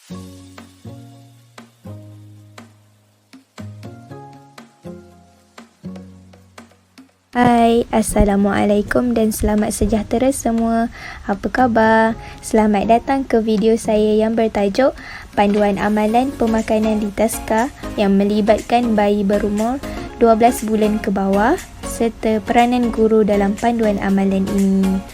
Hai, Assalamualaikum dan selamat sejahtera semua. Apa khabar? Selamat datang ke video saya yang bertajuk Panduan Amalan Pemakanan di Taska yang melibatkan bayi berumur 12 bulan ke bawah serta peranan guru dalam panduan amalan ini.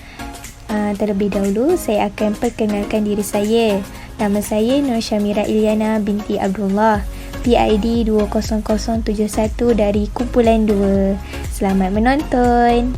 Terlebih dahulu, saya akan perkenalkan diri saya. Nama saya Nur Syamira Ilyana binti Abdullah, PID 20071 dari Kumpulan 2. Selamat menonton.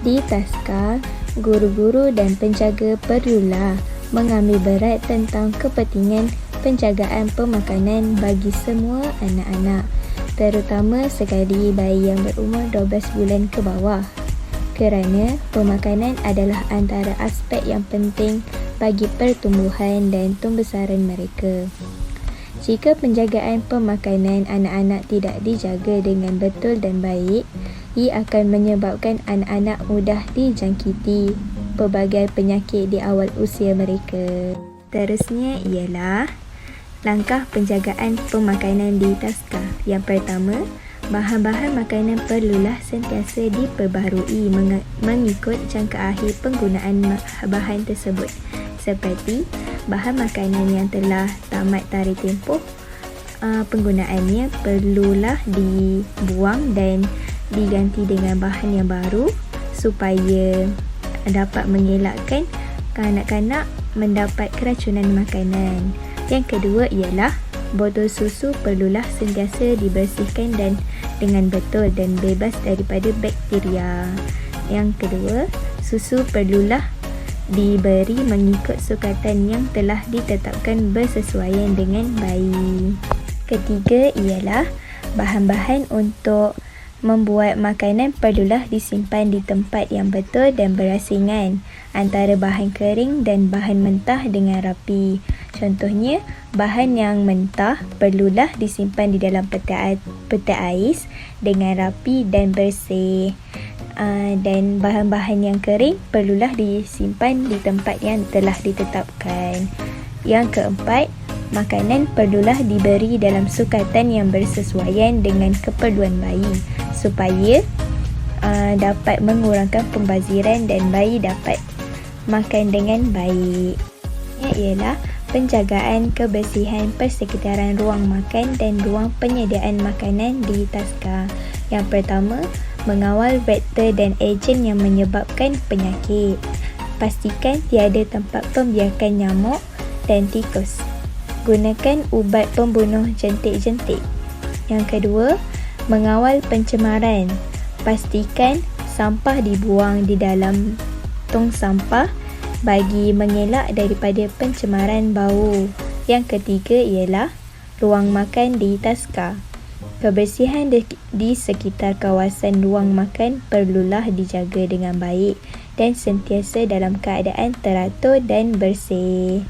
Di Taska, guru-guru dan penjaga perlulah mengambil berat tentang kepentingan penjagaan pemakanan bagi semua anak-anak, terutama sekali bayi yang berumur 12 bulan ke bawah. Kerana pemakanan adalah antara aspek yang penting bagi pertumbuhan dan pembesaran mereka. Jika penjagaan pemakanan anak-anak tidak dijaga dengan betul dan baik, ia akan menyebabkan anak-anak mudah dijangkiti pelbagai penyakit di awal usia mereka. Terusnya ialah langkah penjagaan pemakanan di Taska. Yang pertama, bahan-bahan makanan perlulah sentiasa diperbaharui mengikut jangka akhir penggunaan bahan tersebut, seperti bahan makanan yang telah tamat tarikh tempoh penggunaannya perlulah dibuang dan diganti dengan bahan yang baru supaya dapat mengelakkan kanak-kanak mendapat keracunan makanan. Yang kedua ialah botol susu perlulah sentiasa dibersihkan dan dengan betul dan bebas daripada bakteria. Yang kedua, susu perlulah diberi mengikut sukatan yang telah ditetapkan bersesuaian dengan bayi. Ketiga ialah bahan-bahan untuk membuat makanan perlulah disimpan di tempat yang betul dan berasingan antara bahan kering dan bahan mentah dengan rapi. Contohnya, bahan yang mentah perlulah disimpan di dalam peti ais dengan rapi dan bersih. Dan bahan-bahan yang kering perlulah disimpan di tempat yang telah ditetapkan. Yang keempat, makanan perlulah diberi dalam sukatan yang bersesuaian dengan keperluan bayi supaya dapat mengurangkan pembaziran dan bayi dapat makan dengan baik. Ia ialah penjagaan kebersihan persekitaran ruang makan dan ruang penyediaan makanan di Taska. Yang pertama, mengawal vektor dan ejen yang menyebabkan penyakit. Pastikan tiada tempat pembiakan nyamuk dan tikus. Gunakan ubat pembunuh jentik-jentik. Yang kedua, mengawal pencemaran. Pastikan sampah dibuang di dalam tong sampah bagi mengelak daripada pencemaran bau. Yang ketiga ialah ruang makan di Taska. Kebersihan di sekitar kawasan ruang makan perlulah dijaga dengan baik dan sentiasa dalam keadaan teratur dan bersih.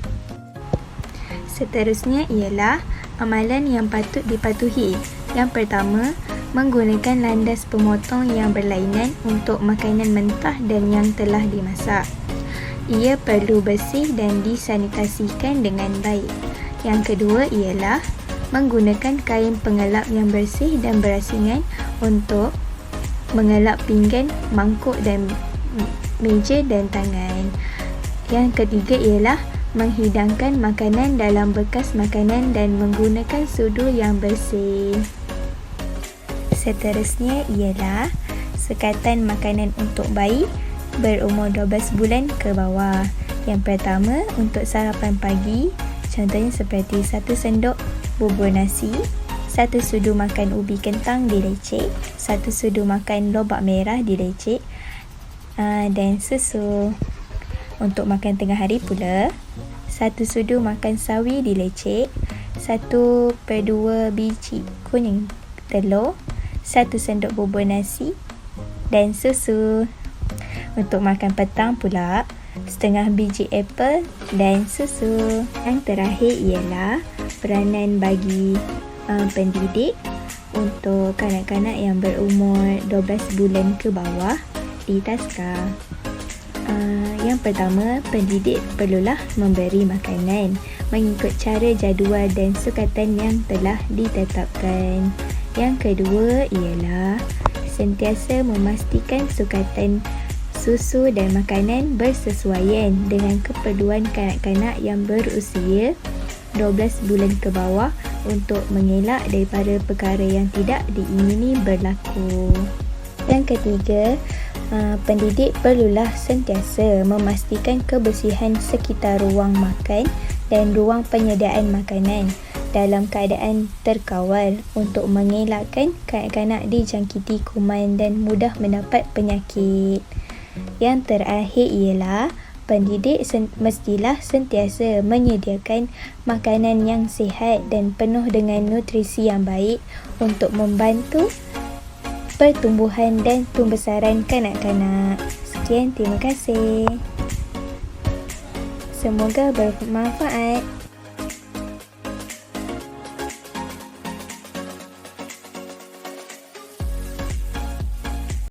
Seterusnya ialah amalan yang patut dipatuhi. Yang pertama, menggunakan landas pemotong yang berlainan untuk makanan mentah dan yang telah dimasak. Ia perlu bersih dan disanitasikan dengan baik. Yang kedua ialah menggunakan kain pengelap yang bersih dan berasingan untuk mengelap pinggan, mangkuk dan meja dan tangan. Yang ketiga ialah menghidangkan makanan dalam bekas makanan dan menggunakan sudu yang bersih. Seterusnya ialah sekatan makanan untuk bayi berumur 12 bulan ke bawah. Yang pertama, untuk sarapan pagi, contohnya seperti 1 sendok bubur nasi, 1 sudu makan ubi kentang dilecek, 1 sudu makan lobak merah dilecek dan susu. Untuk makan tengah hari pula, 1 sudu makan sawi dilecek, 1/2 biji kuning telur, 1 sendok bubur nasi dan susu. Untuk makan petang pula, setengah biji apel dan susu. Yang terakhir ialah peranan bagi pendidik untuk kanak-kanak yang berumur 12 bulan ke bawah di Taska. Yang pertama, pendidik perlulah memberi makanan mengikut cara jadual dan sukatan yang telah ditetapkan. Yang kedua ialah sentiasa memastikan sukatan susu dan makanan bersesuaian dengan keperluan kanak-kanak yang berusia 12 bulan ke bawah untuk mengelak daripada perkara yang tidak diingini berlaku. Yang ketiga, pendidik perlulah sentiasa memastikan kebersihan sekitar ruang makan dan ruang penyediaan makanan dalam keadaan terkawal untuk mengelakkan kanak-kanak dijangkiti kuman dan mudah mendapat penyakit. Yang terakhir ialah pendidik mestilah sentiasa menyediakan makanan yang sihat dan penuh dengan nutrisi yang baik untuk membantu pertumbuhan dan pembesaran kanak-kanak. Sekian, terima kasih. Semoga bermanfaat.